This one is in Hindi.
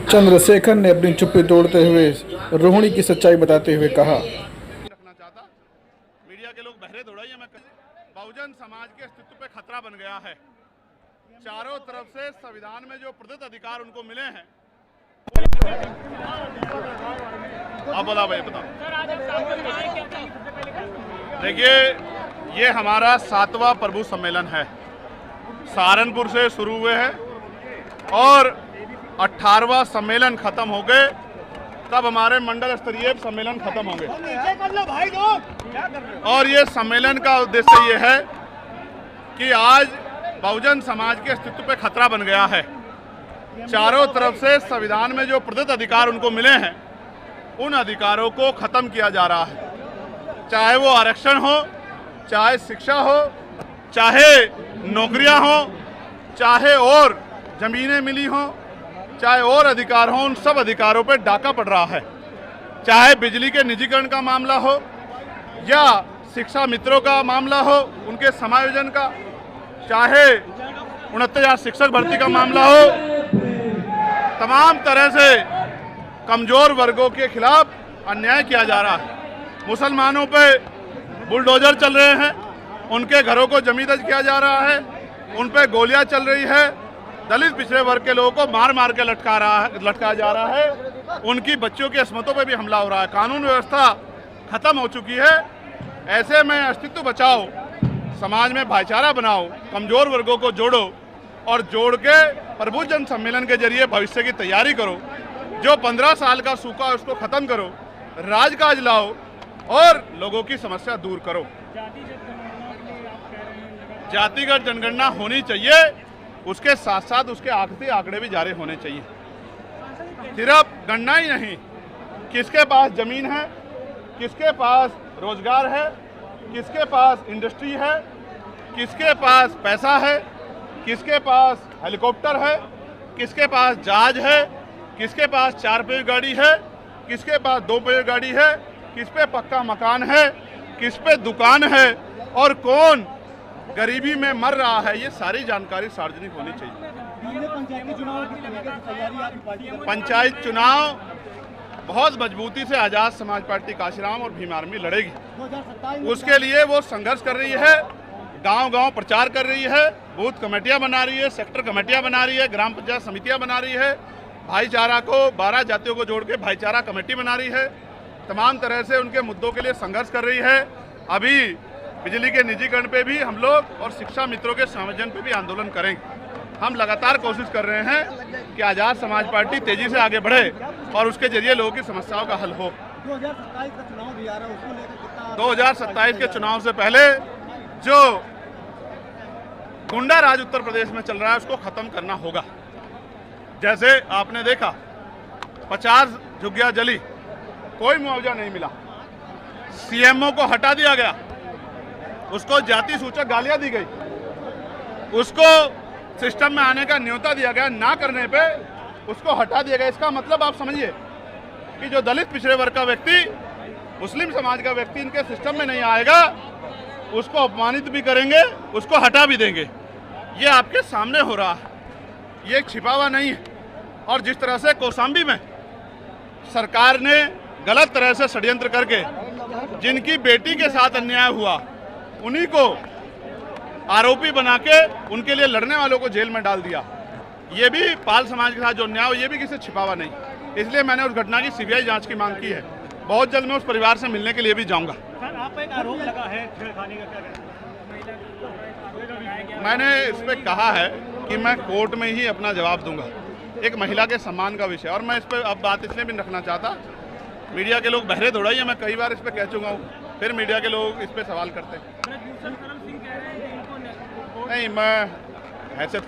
चंद्रशेखर ने अपनी चुप्पी तोड़ते हुए रोहिणी की सच्चाई बताते हुए कहा, रखना चाहता मीडिया के लोग बहरे दौड़ाइए। मैं बहुजन समाज के अस्तित्व पे खतरा बन गया है। चारों तरफ से संविधान में जो प्रदत्त अधिकार उनको मिले हैं। आप बोला भाई, बताओ। देखिए, ये हमारा 7वां प्रभु सम्मेलन है। सहारनपुर से शुरू हुए हैं और 18वां सम्मेलन खत्म हो गए, तब हमारे मंडल स्तरीय सम्मेलन खत्म होंगे। और ये सम्मेलन का उद्देश्य ये है कि आज बहुजन समाज के अस्तित्व पे खतरा बन गया है। चारों तरफ से संविधान में जो प्रदत्त अधिकार उनको मिले हैं, उन अधिकारों को खत्म किया जा रहा है। चाहे वो आरक्षण हो, चाहे शिक्षा हो, चाहे नौकरियां हो, चाहे और जमीनें मिली हो, चाहे और अधिकार हो, उन सब अधिकारों पर डाका पड़ रहा है। चाहे बिजली के निजीकरण का मामला हो या शिक्षा मित्रों का मामला हो, उनके समायोजन का, चाहे 69,000 शिक्षक भर्ती का मामला हो, तमाम तरह से कमजोर वर्गों के खिलाफ अन्याय किया जा रहा है। मुसलमानों पे बुलडोजर चल रहे हैं, उनके घरों को जमींदोज किया जा रहा है, उन पे गोलियां चल रही है। दलित पिछड़े वर्ग के लोगों को मार मार के लटकाया जा रहा है। उनकी बच्चियों की अस्मतों पे भी हमला हो रहा है। कानून व्यवस्था खत्म हो चुकी है। ऐसे में अस्तित्व बचाओ, समाज में भाईचारा बनाओ, कमजोर वर्गों को जोड़ो और जोड़ के प्रभु जन सम्मेलन के जरिए भविष्य की तैयारी करो। जो 15 साल का सूखा है उसको खत्म करो, राजकाज लाओ और लोगों की समस्या दूर करो। जातिगत जनगणना होनी चाहिए, उसके साथ साथ उसके आखिरी आंकड़े भी जारी होने चाहिए। सिर्फ गणना ही नहीं, किसके पास जमीन है, किसके पास रोजगार है, किसके पास इंडस्ट्री है, किसके पास पैसा है, किसके पास हेलीकॉप्टर है, किसके पास जहाज है, किसके पास 4 पहिया गाड़ी है, किसके पास 2 पहिया गाड़ी है, किस पे पक्का मकान है, किस पे दुकान है और कौन गरीबी में मर रहा है, ये सारी जानकारी सार्वजनिक होनी चाहिए। पंचायत चुनाव बहुत मजबूती से आजाद समाज पार्टी काशीराम और भीम आर्मी लड़ेगी। उसके लिए वो संघर्ष कर रही है, गांव-गांव प्रचार कर रही है, बूथ कमेटियां बना रही है, सेक्टर कमेटियां बना रही है, ग्राम पंचायत समितियां बना रही है, भाईचारा को 12 जातियों को जोड़ के भाईचारा कमेटी बना रही है, तमाम तरह से उनके मुद्दों के लिए संघर्ष कर रही है। अभी बिजली के निजीकरण पे भी हम लोग और शिक्षा मित्रों के समायोजन पे भी आंदोलन करेंगे। हम लगातार कोशिश कर रहे हैं कि आजाद समाज पार्टी तेजी से आगे बढ़े और उसके जरिए लोगों की समस्याओं का हल हो। 2027 के चुनाव से पहले जो गुंडा राज उत्तर प्रदेश में चल रहा है उसको खत्म करना होगा। जैसे आपने देखा 50 झुग्गियां जली, कोई मुआवजा नहीं मिला, सीएमओ को हटा दिया गया, उसको जाति सूचक गालियां दी गई, उसको सिस्टम में आने का न्योता दिया गया, ना करने पे उसको हटा दिया गया। इसका मतलब आप समझिए कि जो दलित पिछड़े वर्ग का व्यक्ति, मुस्लिम समाज का व्यक्ति इनके सिस्टम में नहीं आएगा, उसको अपमानित भी करेंगे, उसको हटा भी देंगे। ये आपके सामने हो रहा है, ये छिपा हुआ नहीं है। और जिस तरह से कौशाम्बी में सरकार ने गलत तरह से षड्यंत्र करके जिनकी बेटी के साथ अन्याय हुआ, उन्हीं को आरोपी बना के उनके लिए लड़ने वालों को जेल में डाल दिया। ये भी पाल समाज के साथ जो अन्याय हो, ये भी किसी छिपावा नहीं। इसलिए मैंने उस घटना की सीबीआई जांच की मांग की है। बहुत जल्द मैं उस परिवार से मिलने के लिए भी जाऊंगा। आप एक आरोप लगा है छेड़खानी का, मैंने इस पर कहा है कि मैं कोर्ट में ही अपना जवाब दूंगा। एक महिला के सम्मान का विषय, और मैं इस पर अब बात इसलिए भी रखना चाहता, मीडिया के लोग बहरे दौड़ाइए, मैं कई बार इस पर कह चुका हूँ, फिर मीडिया के लोग इस पर सवाल करते हैं। नहीं, मैं हैसियत